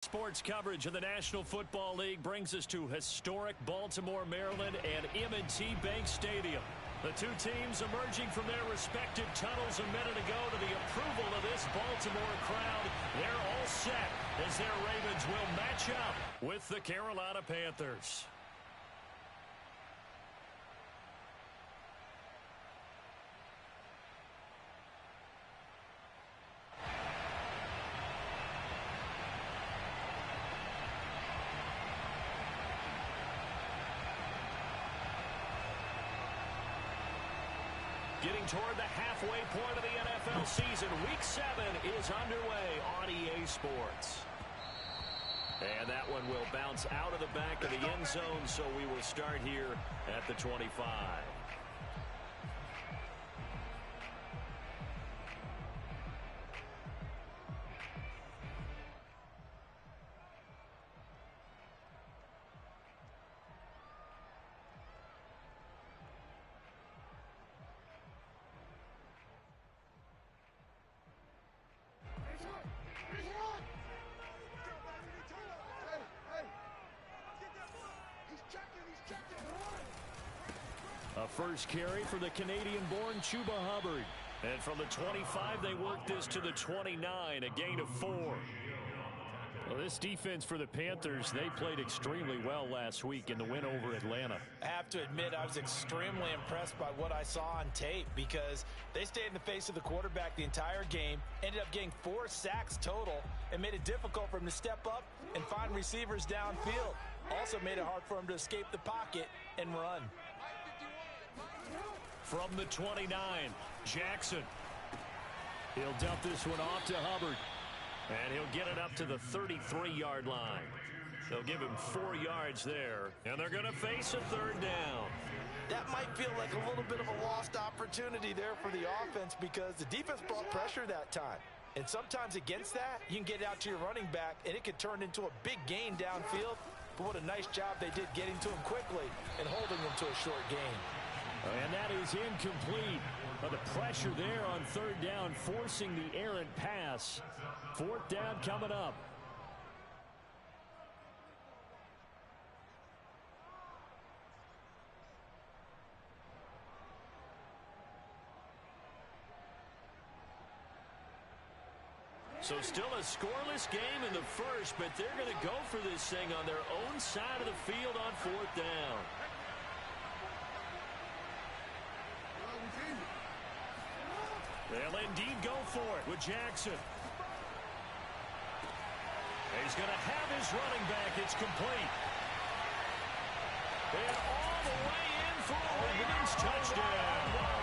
Sports coverage of the National Football League brings us to historic Baltimore, Maryland and M&T Bank Stadium. The two teams emerging from their respective tunnels a minute ago to the approval of this Baltimore crowd. They're all set as their Ravens will match up with the Carolina Panthers. Getting toward the halfway point of the NFL season. Week 7 is underway on EA Sports. And that one will bounce out of the back of the end zone, so we will start here at the 25. A first carry for the Canadian-born Chuba Hubbard. And from the 25, they work this to the 29, a gain of 4. Well, this defense for the Panthers, they played extremely well last week in the win over Atlanta. I have to admit, I was extremely impressed by what I saw on tape because they stayed in the face of the quarterback the entire game, ended up getting 4 sacks total, and made it difficult for him to step up and find receivers downfield. Also made it hard for him to escape the pocket and run. From the 29, Jackson. He'll dump this one off to Hubbard. And he'll get it up to the 33-yard line. They'll give him 4 yards there. And they're going to face a third down. That might feel like a little bit of a lost opportunity there for the offense because the defense brought pressure that time. And sometimes against that, you can get out to your running back, and it could turn into a big gain downfield. But what a nice job they did getting to him quickly and holding him to a short gain. And that is incomplete. But the pressure there on third down, forcing the errant pass. Fourth down coming up. So still a scoreless game in the first, but they're going to go for this thing on their own side of the field on fourth down. They'll indeed go for it with Jackson. He's going to have his running back. It's complete. And all the way in for a Ravens touchdown.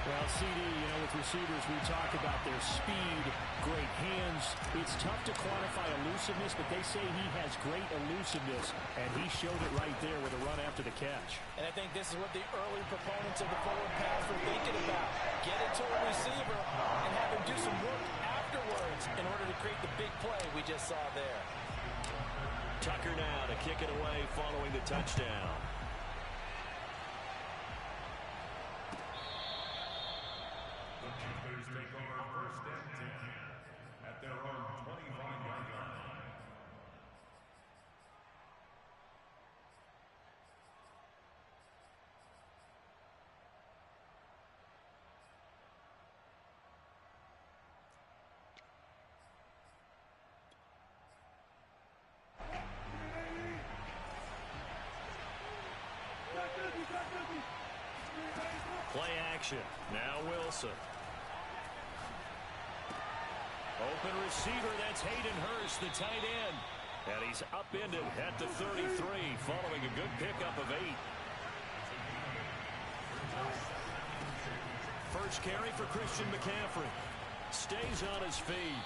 Well, CD, with receivers, we talk about their speed, great hands. It's tough to quantify elusiveness, but they say he has great elusiveness, and he showed it right there with a run after the catch. And I think this is what the early proponents of the forward pass were thinking about. Get it to a receiver and have him do some work afterwards in order to create the big play we just saw there. Tucker now to kick it away following the touchdown. Take over first and 10 at their own 25-yard line. Play action. Now Wilson. Open receiver, that's Hayden Hurst, the tight end. And he's upended at the 33, following a good pickup of 8. First carry for Christian McCaffrey. Stays on his feet.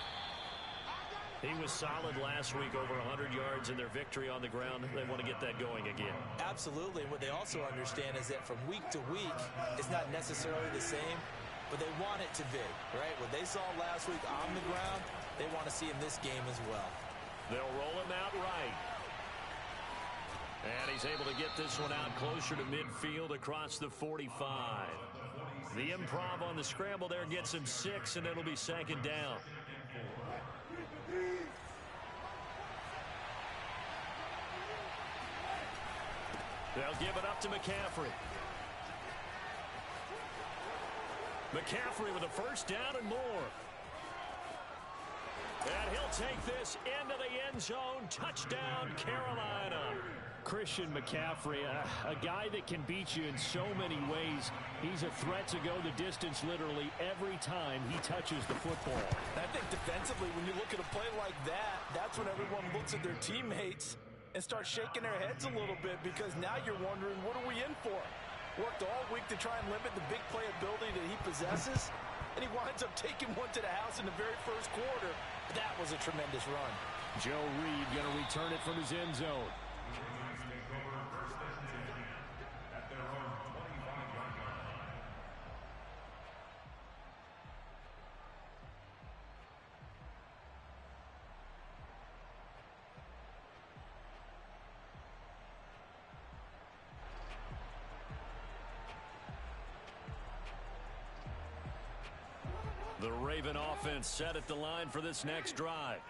He was solid last week, over 100 yards in their victory on the ground. They want to get that going again. Absolutely. And what they also understand is that from week to week, it's not necessarily the same, but they want it to be, right? What they saw last week on the ground, they want to see in this game as well. They'll roll him out right. And he's able to get this one out closer to midfield across the 45. The improv on the scramble there gets him 6, and it'll be second down. They'll give it up to McCaffrey. McCaffrey with a first down and more. And he'll take this into the end zone. Touchdown, Carolina. Christian McCaffrey, a guy that can beat you in so many ways. He's a threat to go the distance literally every time he touches the football. I think defensively, when you look at a play like that, that's when everyone looks at their teammates and starts shaking their heads a little bit, because now you're wondering, what are we in for? Worked all week to try and limit the big play ability that he possesses, and he winds up taking one to the house in the very first quarter. That was a tremendous run. Joe Reed going to return it from his end zone. The Raven offense set at the line for this next drive.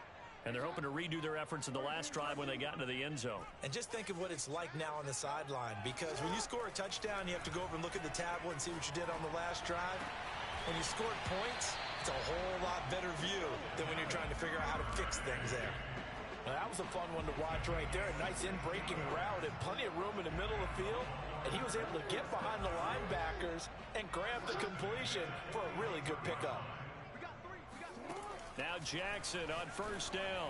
And they're hoping to redo their efforts in the last drive when they got into the end zone. And just think of what it's like now on the sideline, because when you score a touchdown, you have to go over and look at the tablet and see what you did on the last drive. When you scored points, it's a whole lot better view than when you're trying to figure out how to fix things there. Now, that was a fun one to watch right there. A nice in-breaking route and plenty of room in the middle of the field. And he was able to get behind the linebackers and grab the completion for a really good pickup. Now Jackson on first down.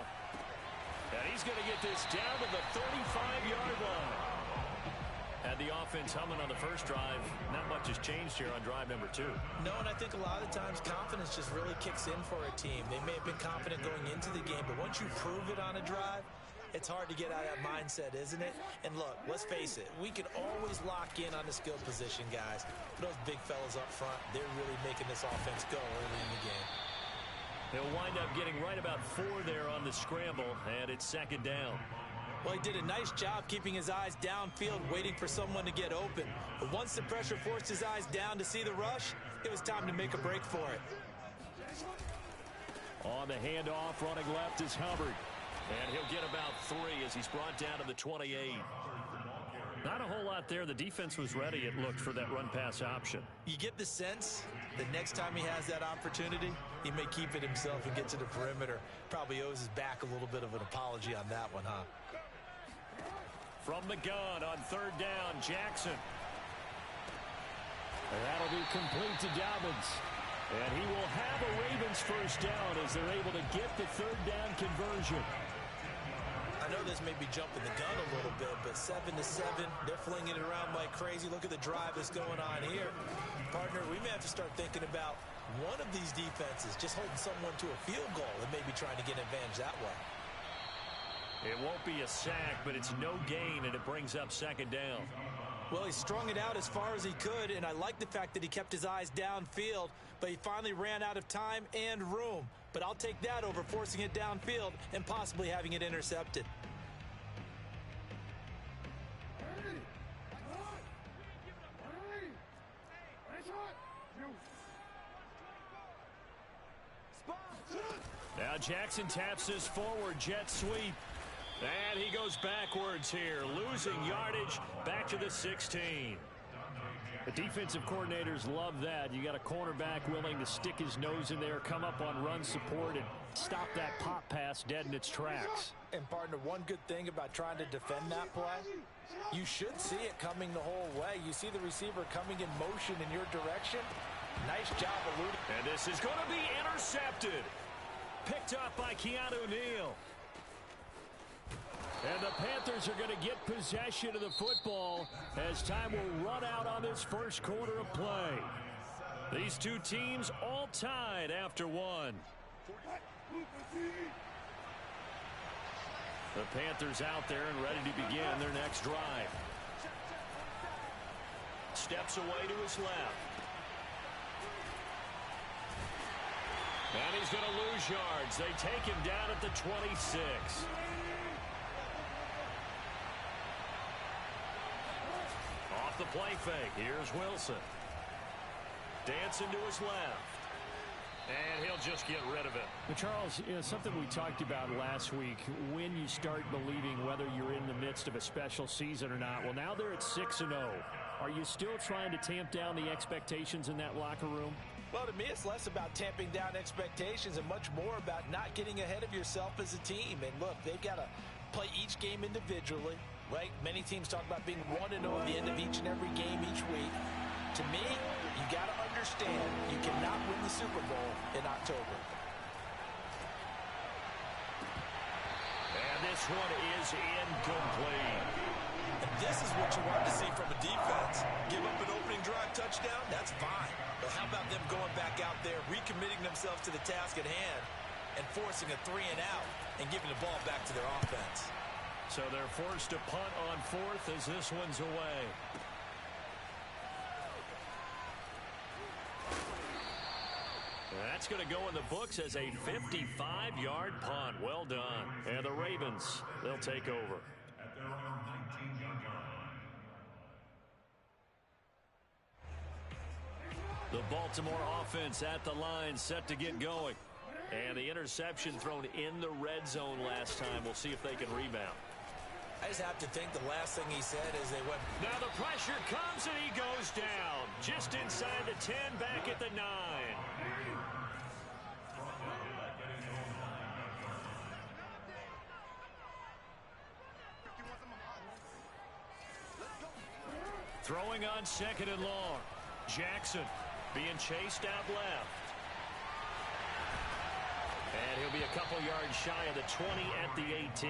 And he's going to get this down to the 35-yard line. Had the offense humming on the first drive. Not much has changed here on drive number 2. No, and I think a lot of the times confidence just really kicks in for a team. They may have been confident going into the game, but once you prove it on a drive, it's hard to get out of that mindset, isn't it? And look, let's face it, we can always lock in on the skill position, guys. But those big fellas up front, they're really making this offense go early in the game. He'll wind up getting right about 4 there on the scramble, and it's second down. Well, he did a nice job keeping his eyes downfield, waiting for someone to get open. But once the pressure forced his eyes down to see the rush, it was time to make a break for it. On the handoff, running left is Hubbard. And he'll get about 3 as he's brought down to the 28. Not a whole lot there. The defense was ready, it looked, for that run-pass option. You get the sense that next time he has that opportunity, he may keep it himself and get to the perimeter. Probably owes his back a little bit of an apology on that one, huh? From the gun on third down, Jackson. And that'll be complete to Dobbins. And he will have a Ravens first down as they're able to get the third down conversion. I know this may be jumping the gun a little bit, but 7-7, they're flinging it around like crazy. Look at the drive that's going on here. Partner, we may have to start thinking about one of these defenses just holding someone to a field goal and maybe trying to get an advantage that way. It won't be a sack, but it's no gain, and it brings up second down. Well, he strung it out as far as he could, and I like the fact that he kept his eyes downfield, but he finally ran out of time and room. But I'll take that over forcing it downfield and possibly having it intercepted. Now Jackson taps his forward jet sweep. And he goes backwards here, losing yardage back to the 16. The defensive coordinators love that. You got a cornerback willing to stick his nose in there, come up on run support, and stop that pop pass dead in its tracks. And, partner, one good thing about trying to defend that play, you should see it coming the whole way. You see the receiver coming in motion in your direction. Nice job eluding. And this is going to be intercepted. Picked up by Keanu Neal. And the Panthers are going to get possession of the football as time will run out on this first quarter of play. These two teams all tied after one. The Panthers out there and ready to begin their next drive. Steps away to his left. And he's going to lose yards. They take him down at the 26. Off the play fake. Here's Wilson. Dancing to his left. And he'll just get rid of it. Well, Charles, something we talked about last week, when you start believing whether you're in the midst of a special season or not. Well, now they're at 6-0. Are you still trying to tamp down the expectations in that locker room? Well, to me, it's less about tamping down expectations and much more about not getting ahead of yourself as a team. And look, they've got to play each game individually, right? Many teams talk about being 1-0 at the end of each and every game each week. To me, you got to understand you cannot win the Super Bowl in October. And this one is incomplete. And this is what you want to see from a defense. Give up an opening drive touchdown, that's fine. But how about them going back out there, recommitting themselves to the task at hand, and forcing a 3-and-out and giving the ball back to their offense? So they're forced to punt on fourth as this one's away. That's going to go in the books as a 55-yard punt. Well done. And the Ravens, they'll take over. At their own 19-yard line. The Baltimore offense at the line, set to get going. And the interception thrown in the red zone last time. We'll see if they can rebound. I just have to think the last thing he said is they went. Now the pressure comes and he goes down. Just inside the 10, back at the 9. Throwing on 2nd and long. Jackson being chased out left. And he'll be a couple yards shy of the 20 at the 18.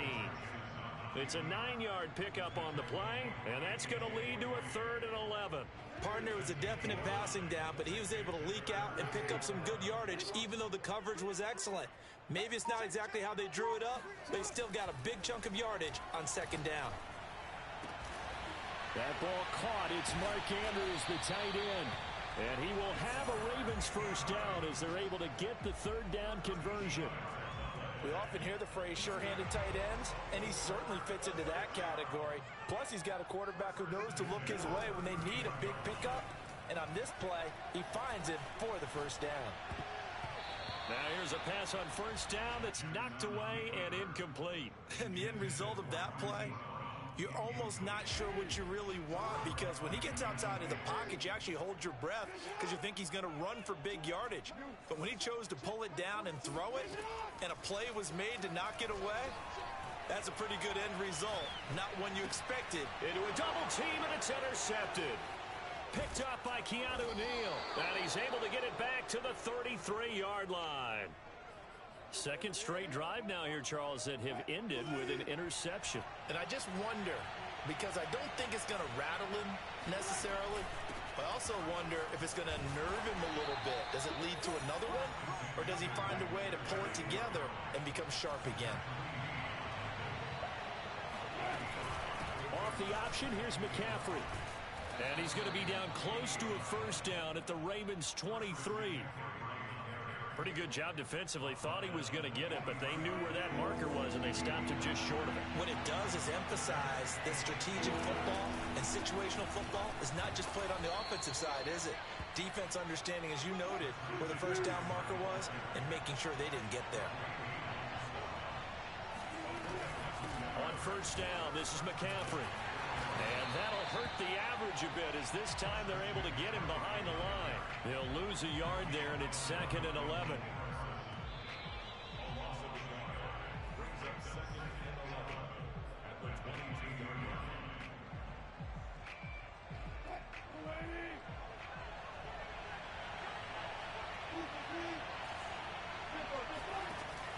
It's a 9-yard pickup on the play, and that's going to lead to a 3rd and 11. Partner was a definite passing down, but he was able to leak out and pick up some good yardage, even though the coverage was excellent. Maybe it's not exactly how they drew it up, but he still got a big chunk of yardage on 2nd down. That ball caught. It's Mark Andrews, the tight end. And he will have a Ravens first down as they're able to get the 3rd down conversion. We often hear the phrase sure-handed tight ends, and he certainly fits into that category. Plus, he's got a quarterback who knows to look his way when they need a big pickup. And on this play, he finds it for the first down. Now here's a pass on first down that's knocked away and incomplete. And the end result of that play, you're almost not sure what you really want, because when he gets outside of the pocket, you actually hold your breath because you think he's going to run for big yardage. But when he chose to pull it down and throw it, and a play was made to knock it away, that's a pretty good end result. Not one you expected. Into a double team, and it's intercepted. Picked up by Keanu Neal. And he's able to get it back to the 33-yard line. Second straight drive now here, Charles, that have ended with an interception. And I just wonder, because I don't think it's going to rattle him necessarily, but I also wonder if it's going to nerve him a little bit. Does it lead to another one? Or does he find a way to pull it together and become sharp again? Off the option, here's McCaffrey. And he's going to be down close to a first down at the Ravens' 23. Pretty good job defensively. Thought he was going to get it, but they knew where that marker was, and they stopped him just short of it. What it does is emphasize that strategic football and situational football is not just played on the offensive side, is it? Defense understanding, as you noted, where the first down marker was and making sure they didn't get there. On first down, this is McCaffrey. And that'll hurt the average a bit as this time they're able to get him behind the line. They'll lose a yard there, and it's 2nd and 11.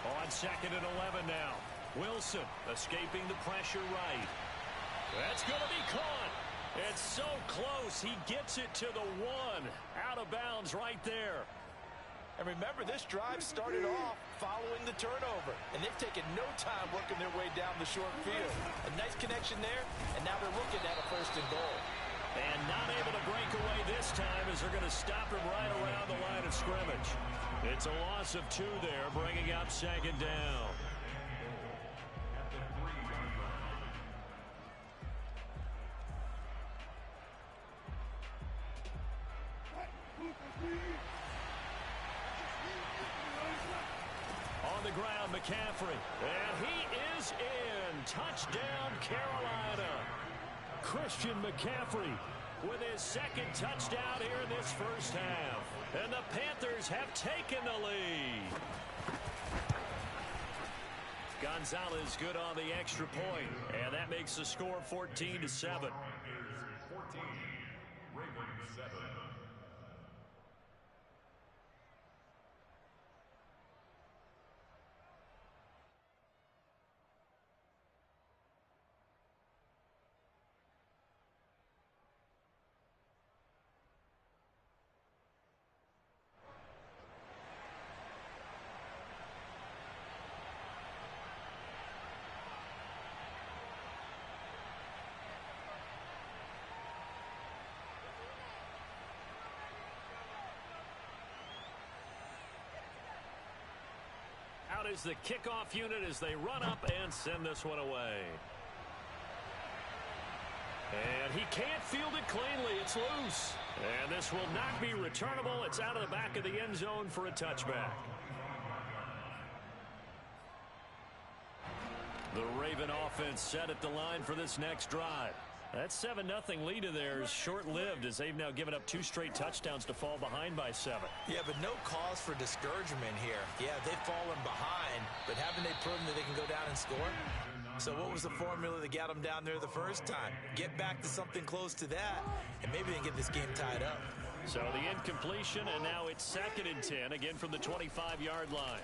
On 2nd and 11 now. Wilson escaping the pressure right. That's going to be caught. It's so close. He gets it to the 1. Out of bounds right there. And remember, this drive started off following the turnover. And they've taken no time working their way down the short field. A nice connection there, and now they're looking at a 1st and goal. And not able to break away this time as they're going to stop him right around the line of scrimmage. It's a loss of 2 there, bringing up 2nd down. on the ground, McCaffrey. And he is in. Touchdown, Carolina. Christian McCaffrey with his second touchdown here in this first half. And the Panthers have taken the lead. Gonzalez good on the extra point, and that makes the score 14-7. 14, Ravens 7. Out is the kickoff unit as they run up and send this one away. And he can't field it cleanly. It's loose. And this will not be returnable. It's out of the back of the end zone for a touchback. The Raven offense set at the line for this next drive. That 7-0 lead of theirs short-lived as they've now given up 2 straight touchdowns to fall behind by 7. Yeah, but no cause for discouragement here. Yeah, they've fallen behind, but haven't they proven that they can go down and score? So what was the formula that got them down there the first time? Get back to something close to that, and maybe they can get this game tied up. So the incompletion, and now it's 2nd and 10, again from the 25-yard line.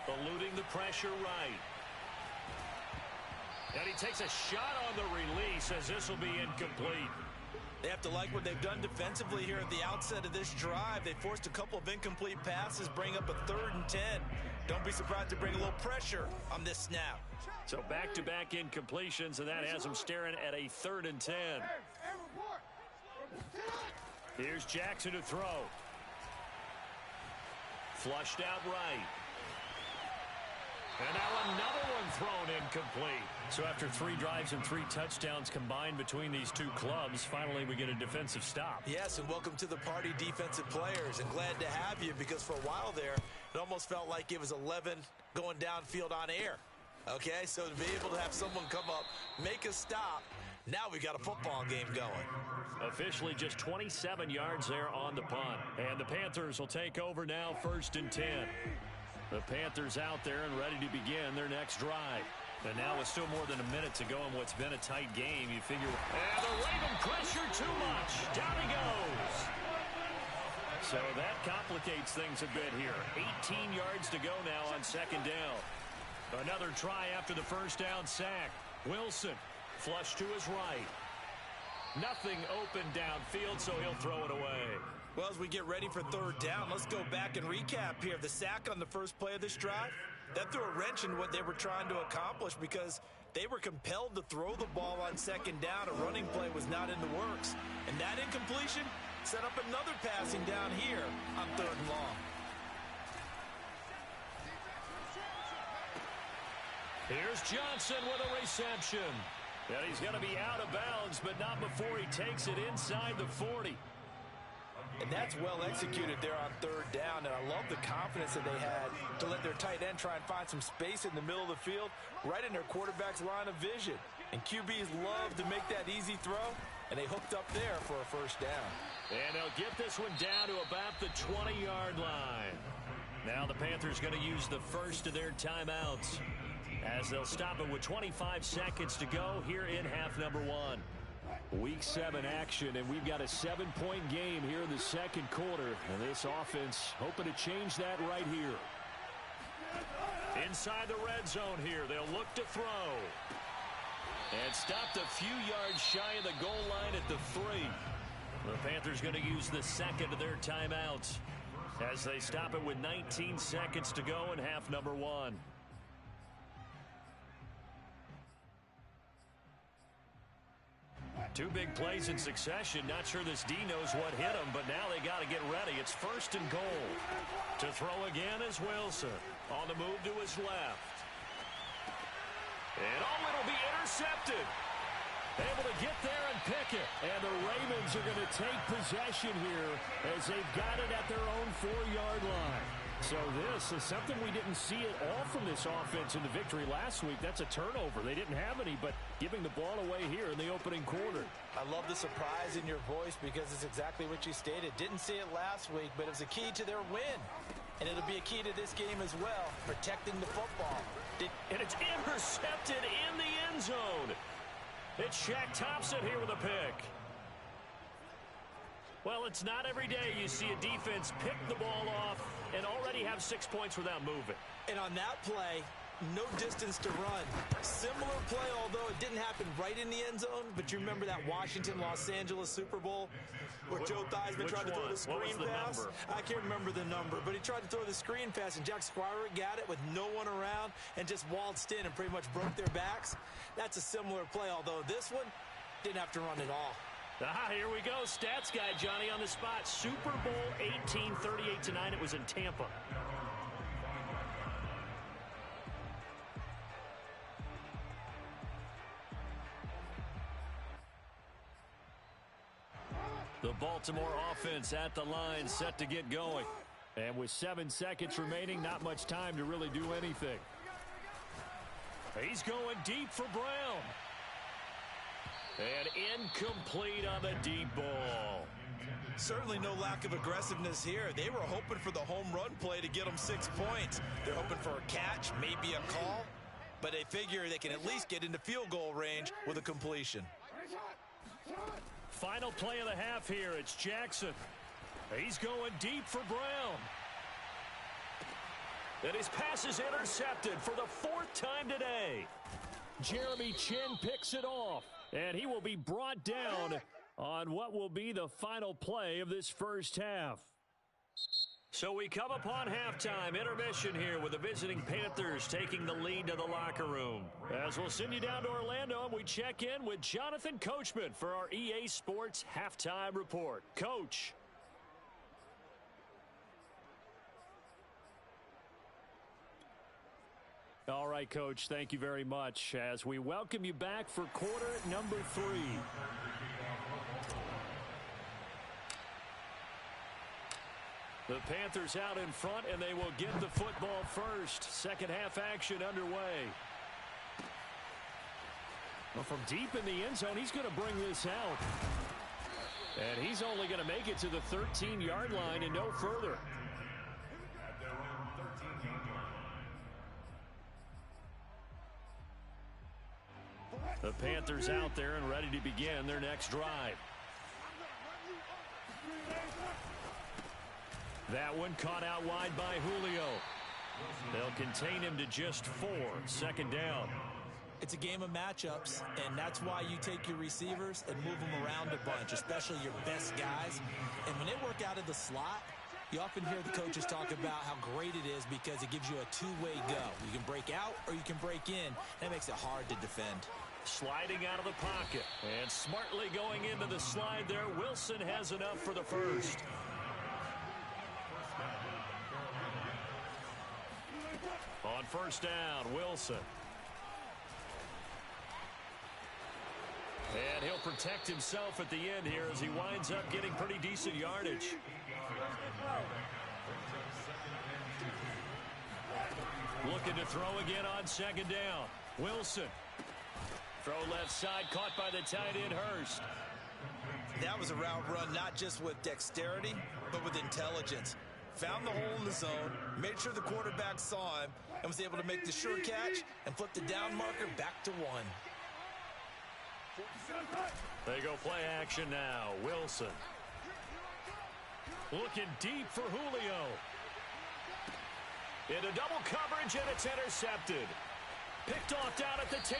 Eluding the pressure right. And he takes a shot on the release as this will be incomplete. They have to like what they've done defensively here at the outset of this drive. They forced a couple of incomplete passes, bring up a 3rd and 10. Don't be surprised to bring a little pressure on this snap. So back-to-back incompletions, and that has them staring at a 3rd and 10. Here's Jackson to throw. Flushed out right. And now another one thrown incomplete. So after 3 drives and 3 touchdowns combined between these two clubs, finally we get a defensive stop. Yes, and welcome to the party, defensive players. And glad to have you, because for a while there, it almost felt like it was 11 going downfield on air. Okay, so to be able to have someone come up, make a stop, now we got a football game going. Officially just 27 yards there on the punt. And the Panthers will take over now, 1st and 10. The Panthers out there and ready to begin their next drive. And now with still more than a minute to go in what's been a tight game, you figure... And the Raven pressure too much. Down he goes. So that complicates things a bit here. 18 yards to go now on 2nd down. Another try after the first down sack. Wilson flush to his right. Nothing open downfield, so he'll throw it away. Well, as we get ready for 3rd down, let's go back and recap here. The sack on the first play of this drive, that threw a wrench in what they were trying to accomplish because they were compelled to throw the ball on 2nd down. A running play was not in the works. And that incompletion set up another passing down here on 3rd and long. Here's Johnson with a reception. And he's going to be out of bounds, but not before he takes it inside the 40. And that's well executed there on 3rd down. And I love the confidence that they had to let their tight end try and find some space in the middle of the field, right in their quarterback's line of vision. And QBs love to make that easy throw, and they hooked up there for a 1st down. And they'll get this one down to about the 20-yard line. Now the Panthers going to use the first of their timeouts as they'll stop it with 25 seconds to go here in half number 1. Week 7 action, and we've got a 7-point game here in the 2nd quarter. And this offense hoping to change that right here. Inside the red zone here, they'll look to throw. And stopped a few yards shy of the goal line at the 3. The Panthers going to use the 2nd of their timeouts as they stop it with 19 seconds to go in half number 1. Two big plays in succession. Not sure this D knows what hit him, but now they got to get ready. It's 1st and goal. To throw again is Wilson. On the move to his left. And it'll be intercepted. Able to get there and pick it. And the Ravens are going to take possession here as they've got it at their own 4-yard line. So this is something we didn't see at all from this offense in the victory last week. That's a turnover. They didn't have any, but giving the ball away here in the opening quarter. I love the surprise in your voice because it's exactly what you stated. Didn't see it last week, but it was a key to their win. And it'll be a key to this game as well, protecting the football. And it's intercepted in the end zone. It's Shaq Thompson here with a pick. Well, it's not every day you see a defense pick the ball off and already have 6 points without moving. And on that play, no distance to run. Similar play, although it didn't happen right in the end zone, but you remember that Washington-Los Angeles Super Bowl where Joe Theismann tried to throw the screen pass? Number? I can't remember the number, but he tried to throw the screen pass, and Jack Squire got it with no one around and just waltzed in and pretty much broke their backs. That's a similar play, although this one didn't have to run at all. Here we go. Stats guy Johnny on the spot. Super Bowl 18, 38-9. It was in Tampa. The Baltimore offense at the line, set to get going. And with 7 seconds remaining, not much time to really do anything. He's going deep for Brown. And incomplete on the deep ball. Certainly no lack of aggressiveness here. They were hoping for the home run play to get them 6 points. They're hoping for a catch, maybe a call, but they figure they can at least get into field goal range with a completion. Final play of the half here. It's Jackson. He's going deep for Brown. And his pass is intercepted for the 4th time today. Jeremy Chin picks it off. And he will be brought down on what will be the final play of this first half. So we come upon halftime, intermission here with the visiting Panthers taking the lead to the locker room. As we'll send you down to Orlando, and we check in with Jonathan Coachman for our EA Sports Halftime Report. Coach. All right, Coach, thank you very much as we welcome you back for quarter number 3. The Panthers out in front, and they will get the football first. Second half action underway. Well, from deep in the end zone, he's going to bring this out. And he's only going to make it to the 13-yard line and no further. The Panthers out there and ready to begin their next drive. That one caught out wide by Julio. They'll contain him to just 4. Second down. It's a game of matchups, and that's why you take your receivers and move them around a bunch, especially your best guys. And when they work out of the slot, you often hear the coaches talk about how great it is because it gives you a two-way go. You can break out or you can break in. That makes it hard to defend. Sliding out of the pocket. And smartly going into the slide there. Wilson has enough for the first. On first down, Wilson. And he'll protect himself at the end here as he winds up getting pretty decent yardage. Looking to throw again on second down. Wilson. Throw left side, caught by the tight end, Hurst. That was a route run not just with dexterity, but with intelligence. Found the hole in the zone, made sure the quarterback saw him, and was able to make the sure catch and flip the down marker back to 1. They go play action now. Wilson. Looking deep for Julio. Into double coverage, and it's intercepted. Picked off down at the 10.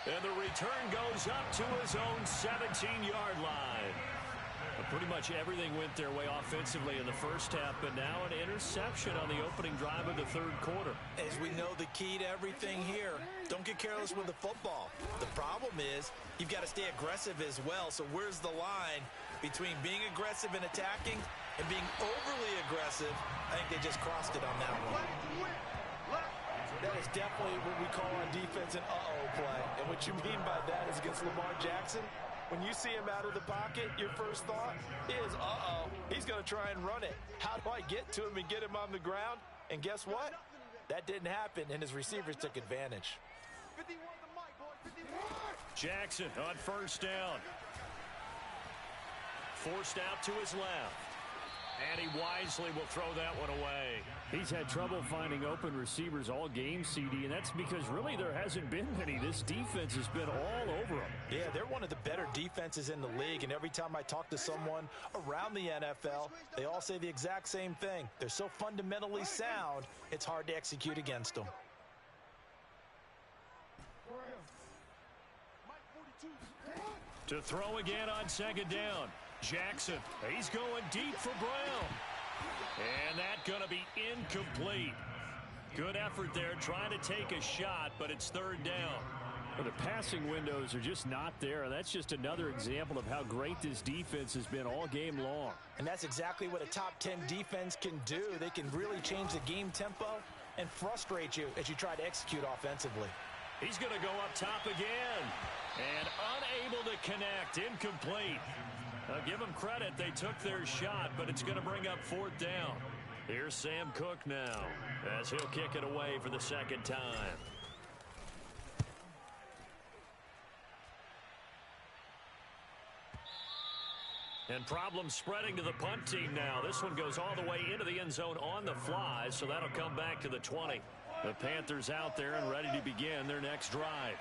And the return goes up to his own 17-yard line. Pretty much everything went their way offensively in the first half, but now an interception on the opening drive of the third quarter. As we know, the key to everything here, don't get careless with the football. The problem is you've got to stay aggressive as well. So where's the line between being aggressive and attacking and being overly aggressive? I think they just crossed it on that one. That is definitely what we call on defense an uh-oh play. And what you mean by that is against Lamar Jackson, when you see him out of the pocket, your first thought is, uh-oh, he's going to try and run it. How do I get to him and get him on the ground? And guess what? That didn't happen, and his receivers took advantage. Jackson on first down. Forced out to his left. And he wisely will throw that one away. He's had trouble finding open receivers all game, CD, and that's because really there hasn't been many. This defense has been all over them. Yeah, they're one of the better defenses in the league, and every time I talk to someone around the NFL, they all say the exact same thing. They're so fundamentally sound, it's hard to execute against them. To throw again on second down. Jackson, he's going deep for Brown. And that's going to be incomplete. Good effort there trying to take a shot, but it's third down. Well, the passing windows are just not there. That's just another example of how great this defense has been all game long. And that's exactly what a top 10 defense can do. They can really change the game tempo and frustrate you as you try to execute offensively. He's going to go up top again. And unable to connect. Incomplete. Give them credit. They took their shot, but it's going to bring up fourth down. Here's Sam Cook now as he'll kick it away for the second time. And problems spreading to the punt team now. This one goes all the way into the end zone on the fly, so that'll come back to the 20. The Panthers out there and ready to begin their next drive.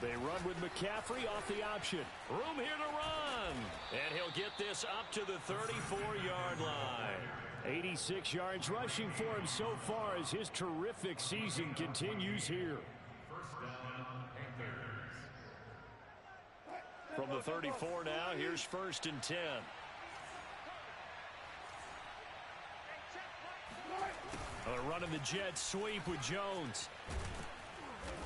They run with McCaffrey off the option. Room here to run. And he'll get this up to the 34-yard line. 86 yards rushing for him so far as his terrific season continues here. From the 34 now, here's first and 10. Running the jet sweep with Jones.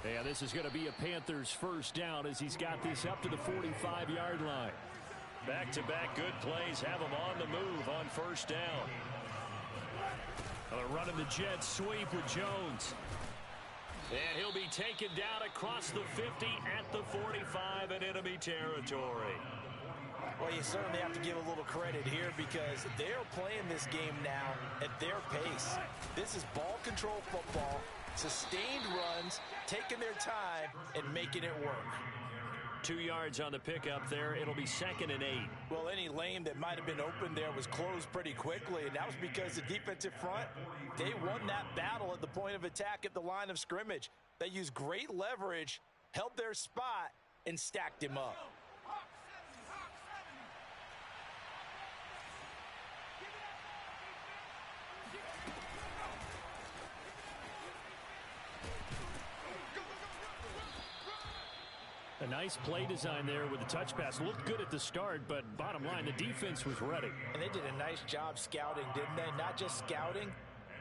Yeah, this is going to be a Panthers first down as he's got this up to the 45-yard line. Back-to-back good plays have him on the move on first down. Running the jet sweep with Jones. And he'll be taken down across the 50 at the 45 in enemy territory. Well, you certainly have to give a little credit here because they're playing this game now at their pace. This is ball control football, sustained runs, taking their time, and making it work. 2 yards on the pickup there. It'll be 2nd and 8. Well, any lane that might have been open there was closed pretty quickly, and that was because the defensive front, they won that battle at the point of attack at the line of scrimmage. They used great leverage, held their spot, and stacked him up. A nice play design there with the touch pass. Looked good at the start, but bottom line, the defense was ready. And they did a nice job scouting, didn't they? Not just scouting,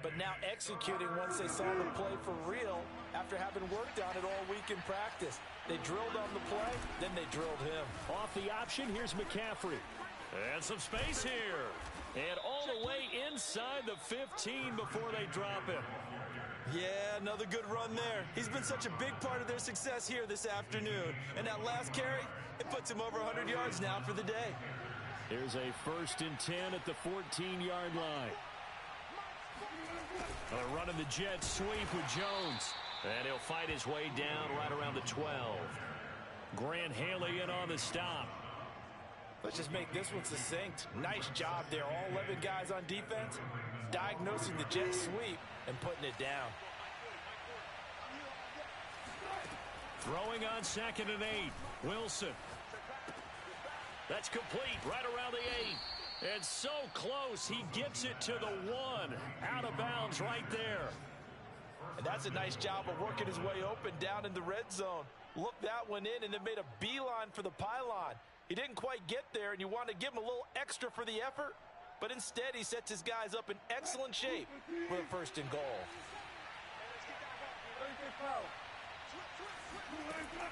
but now executing once they saw the play for real after having worked on it all week in practice. They drilled on the play, then they drilled him. Off the option, here's McCaffrey. And some space here. And all the way inside the 15 before they drop him. Yeah, another good run there. He's been such a big part of their success here this afternoon. And that last carry, it puts him over 100 yards now for the day. Here's a 1st and 10 at the 14-yard line. Running the jet sweep with Jones. And he'll fight his way down right around the 12. Grant Haley in on the stop. Let's just make this one succinct. Nice job there. All 11 guys on defense diagnosing the jet sweep and putting it down. Throwing on 2nd and 8. Wilson. That's complete right around the 8. And so close, he gets it to the 1. Out of bounds right there. And that's a nice job of working his way open down in the red zone. Looked that one in and then made a beeline for the pylon. He didn't quite get there, and you want to give him a little extra for the effort, but instead he sets his guys up in excellent shape for the 1st and goal.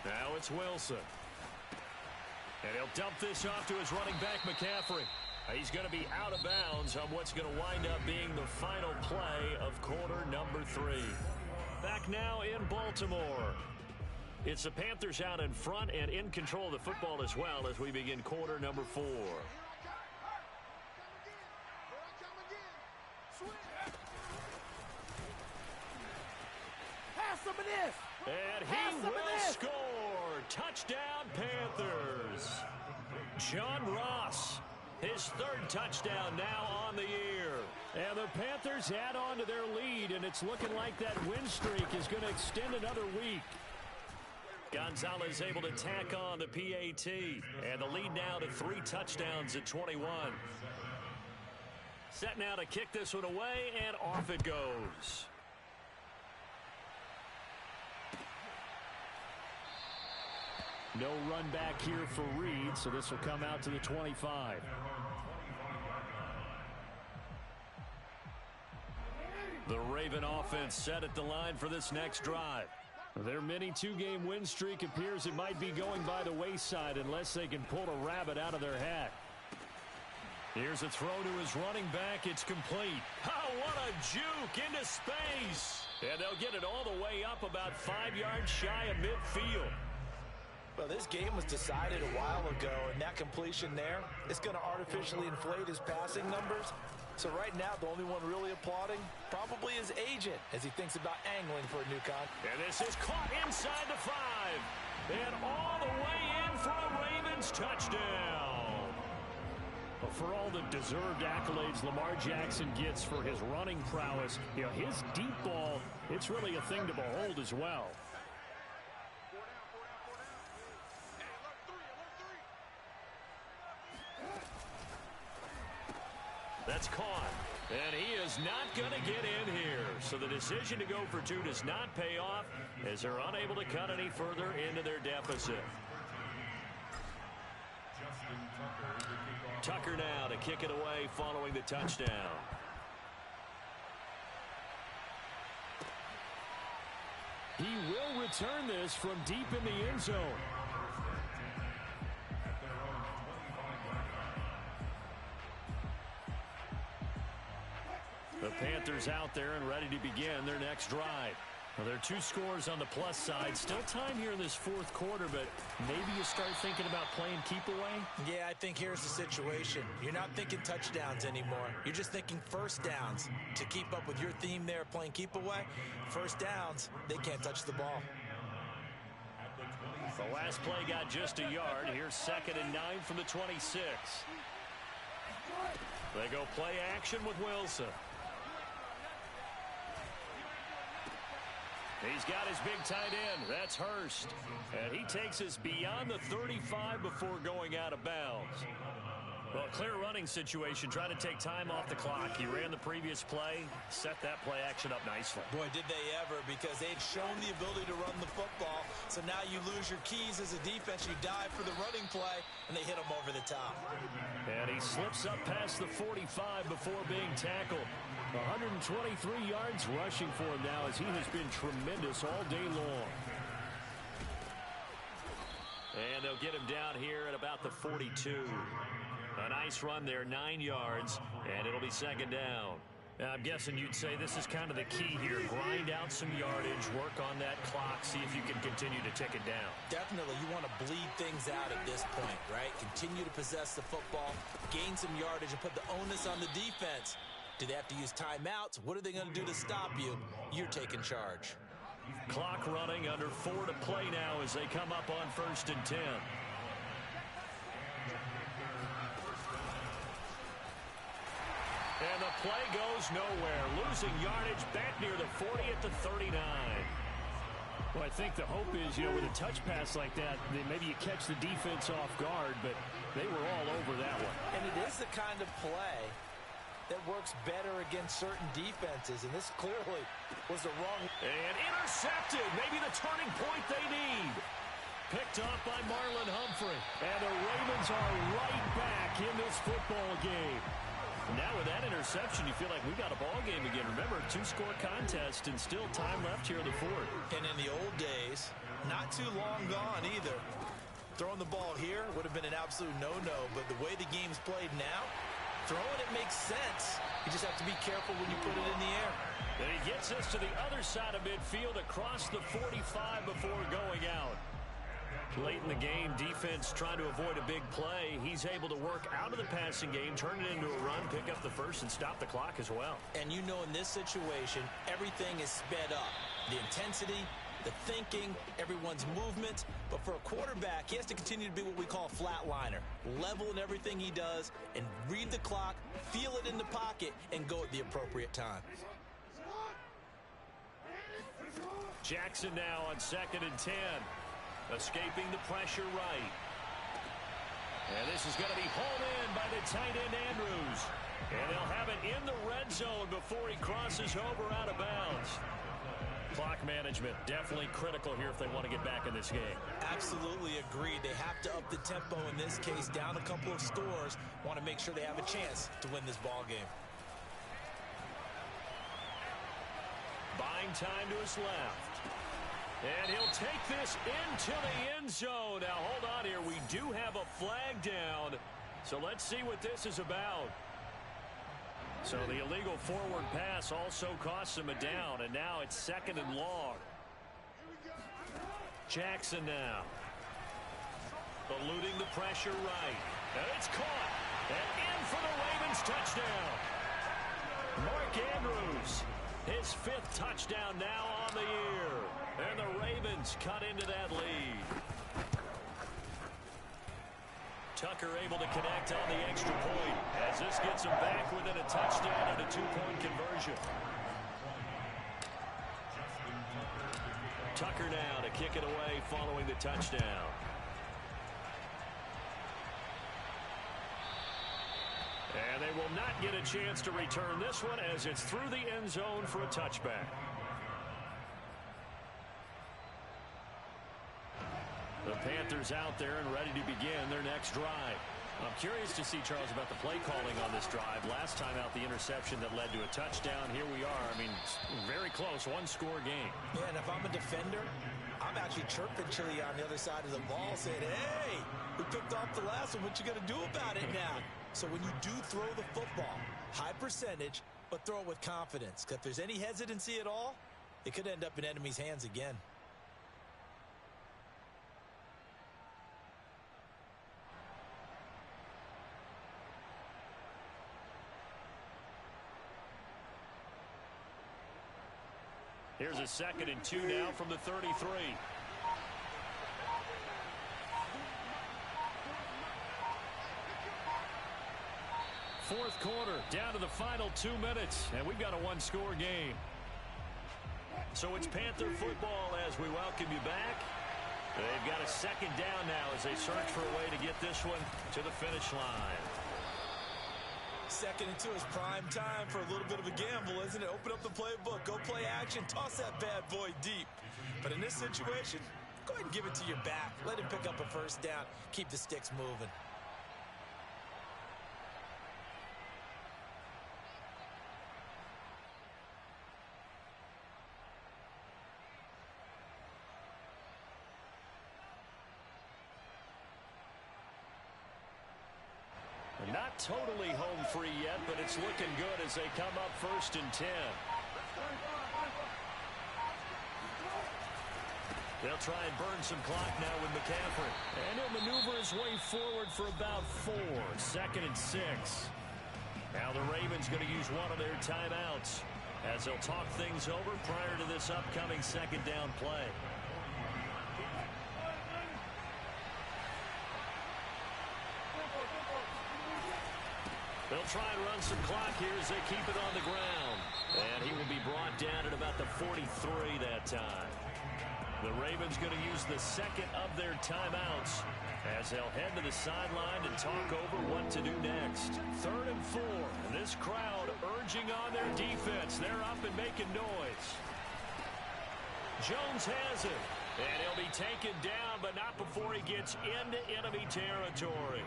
Now it's Wilson. And he'll dump this off to his running back, McCaffrey. He's going to be out of bounds on what's going to wind up being the final play of quarter number 3. Back now in Baltimore. It's the Panthers out in front and in control of the football as well as we begin quarter number 4. And he will score. Touchdown, Panthers. John Ross, his 3rd touchdown now on the year. And the Panthers add on to their lead, and it's looking like that win streak is going to extend another week. Gonzalez able to tack on the PAT, and the lead now to 3 touchdowns at 21. Set now to kick this one away, and off it goes. No run back here for Reed, so this will come out to the 25. The Raven offense set at the line for this next drive. Their mini 2-game win streak appears it might be going by the wayside unless they can pull a rabbit out of their hat. Here's a throw to his running back. It's complete. Oh, what a juke into space. And they'll get it all the way up about 5 yards shy of midfield. Well, this game was decided a while ago, and that completion there is going to artificially inflate his passing numbers. So right now, the only one really applauding probably his agent as he thinks about angling for a new contract. And this is caught inside the 5. And all the way in for a Ravens touchdown. But for all the deserved accolades Lamar Jackson gets for his running prowess, his deep ball, it's really a thing to behold as well. That's caught. And he is not going to get in here. So the decision to go for 2 does not pay off as they're unable to cut any further into their deficit. Tucker now to kick it away following the touchdown. He will return this from deep in the end zone. The Panthers out there and ready to begin their next drive. Well, there are 2 scores on the plus side. Still time here in this 4th quarter, but maybe you start thinking about playing keep away? Yeah, I think here's the situation. You're not thinking touchdowns anymore. You're just thinking first downs. To keep up with your theme there, playing keep away, first downs, they can't touch the ball. The last play got just a yard. Here's 2nd and 9 from the 26. They go play action with Wilson. He's got his big tight end. That's Hurst. And he takes us beyond the 35 before going out of bounds. Well, clear running situation. Trying to take time off the clock. He ran the previous play, set that play action up nicely. Boy, did they ever, because they'd shown the ability to run the football. So now you lose your keys as a defense. You dive for the running play, and they hit him over the top. And he slips up past the 45 before being tackled. 123 yards rushing for him now as he has been tremendous all day long. And they'll get him down here at about the 42. A nice run there, 9 yards, and it'll be 2nd down. Now, I'm guessing you'd say this is kind of the key here. Grind out some yardage, work on that clock, see if you can continue to tick it down. Definitely, you want to bleed things out at this point, right? Continue to possess the football, gain some yardage, and put the onus on the defense. Do they have to use timeouts? What are they going to do to stop you? You're taking charge. Clock running, under 4 to play now as they come up on 1st and 10. And the play goes nowhere. Losing yardage back near the 40 at the 39. Well, I think the hope is, with a touch pass like that, then maybe you catch the defense off guard, but they were all over that one. And it is the kind of play that works better against certain defenses, and this clearly was the wrong. And intercepted, maybe the turning point they need. Picked off by Marlon Humphrey. And the Ravens are right back in this football game. Now with that interception, you feel like we've got a ball game again. Remember, 2-score contest and still time left here in the 4th. And in the old days, not too long gone either. Throwing the ball here would have been an absolute no-no, but the way the game's played now, Throwing it makes sense. You just have to be careful when you put it in the air. And he gets us to the other side of midfield across the 45 before going out. Late in the game, defense trying to avoid a big play. He's able to work out of the passing game, turn it into a run, pick up the first, and stop the clock as well. And you know, in this situation, everything is sped up. The intensity, the thinking, everyone's movement. But for a quarterback, he has to continue to be what we call a flatliner. Level in everything he does and read the clock, feel it in the pocket, and go at the appropriate time. Jackson now on 2nd and 10. Escaping the pressure right. And this is going to be hauled in by the tight end Andrews. And they'll have it in the red zone before he crosses over out of bounds. Clock management definitely critical here if they want to get back in this game. Absolutely agreed. They have to up the tempo in this case, down a couple of scores. Want to make sure they have a chance to win this ball game. Buying time to his left. And he'll take this into the end zone. Now, hold on here. We do have a flag down. So let's see what this is about. So the illegal forward pass also costs him a down. And now it's 2nd and long. Jackson now. Eluding the pressure right. And it's caught. And in for the Ravens touchdown. Mark Andrews. His 5th touchdown now on the year. And the Ravens cut into that lead. Tucker able to connect on the extra point as this gets him back within a touchdown and a 2-point conversion. Tucker now to kick it away following the touchdown. And they will not get a chance to return this one as it's through the end zone for a touchback. The Panthers out there and ready to begin their next drive. I'm curious to see, Charles, about the play calling on this drive. Last time out, the interception that led to a touchdown. Here we are. I mean, very close, one-score game. Yeah, and if I'm a defender, I'm actually chirping Chili on the other side of the ball saying, hey, we picked off the last one. What you going to do about it now? So when you do throw the football, high percentage, but throw it with confidence. Because if there's any hesitancy at all, it could end up in enemy's hands again. Here's a 2nd and 2 now from the 33. Fourth quarter, down to the final 2 minutes, and we've got a one-score game. So it's Panther football as we welcome you back. They've got a 2nd down now as they search for a way to get this one to the finish line. 2nd and 2 is prime time for a little bit of a gamble, isn't it? Open up the playbook, go play action, toss that bad boy deep. But in this situation, go ahead and give it to your back. Let him pick up a first down. Keep the sticks moving. Not totally home free yet, but it's looking good as they come up 1st and 10. They'll try and burn some clock now with McCaffrey. And he'll maneuver his way forward for about 4. 2nd and 6. Now the Ravens going to use one of their timeouts as they'll talk things over prior to this upcoming 2nd down play. They'll try and run some clock here as they keep it on the ground. And he will be brought down at about the 43 that time. The Ravens going to use the 2nd of their timeouts as they'll head to the sideline and talk over what to do next. 3rd and 4. And this crowd urging on their defense. They're up and making noise. Jones has it. And he'll be taken down, but not before he gets into enemy territory.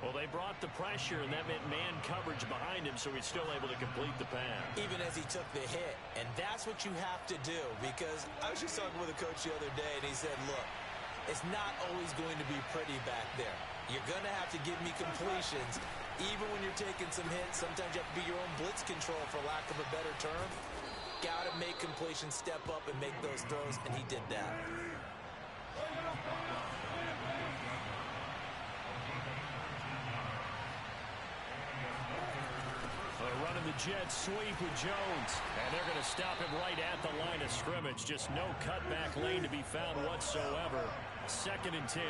Well, they brought the pressure, and that meant man coverage behind him, so he's still able to complete the pass. Even as he took the hit. And that's what you have to do, because I was just talking with a coach the other day, and he said, look, it's not always going to be pretty back there. You're going to have to give me completions Even when you're taking some hits, sometimes you have to be your own blitz control, for lack of a better term. Got to make completion, step up, and make those throws, and he did that. Running the jet sweep with Jones. And they're going to stop him right at the line of scrimmage. Just no cutback lane to be found whatsoever. 2nd and 10.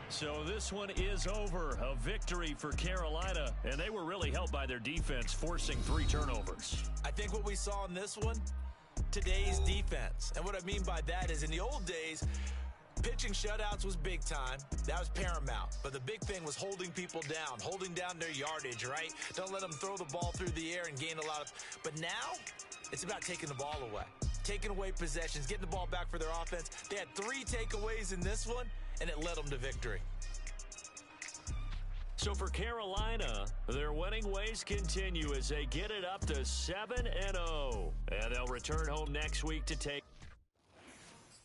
So this one is over. A victory for Carolina. And they were really helped by their defense, forcing 3 turnovers. I think what we saw in this one, today's defense. And what I mean by that is in the old days, pitching shutouts was big time. That was paramount. But the big thing was holding people down, holding down their yardage, right? Don't let them throw the ball through the air and gain a lot of... But now, it's about taking the ball away. Taking away possessions, getting the ball back for their offense. They had 3 takeaways in this one, and it led them to victory. So for Carolina, their winning ways continue as they get it up to 7-0. And they'll return home next week to take...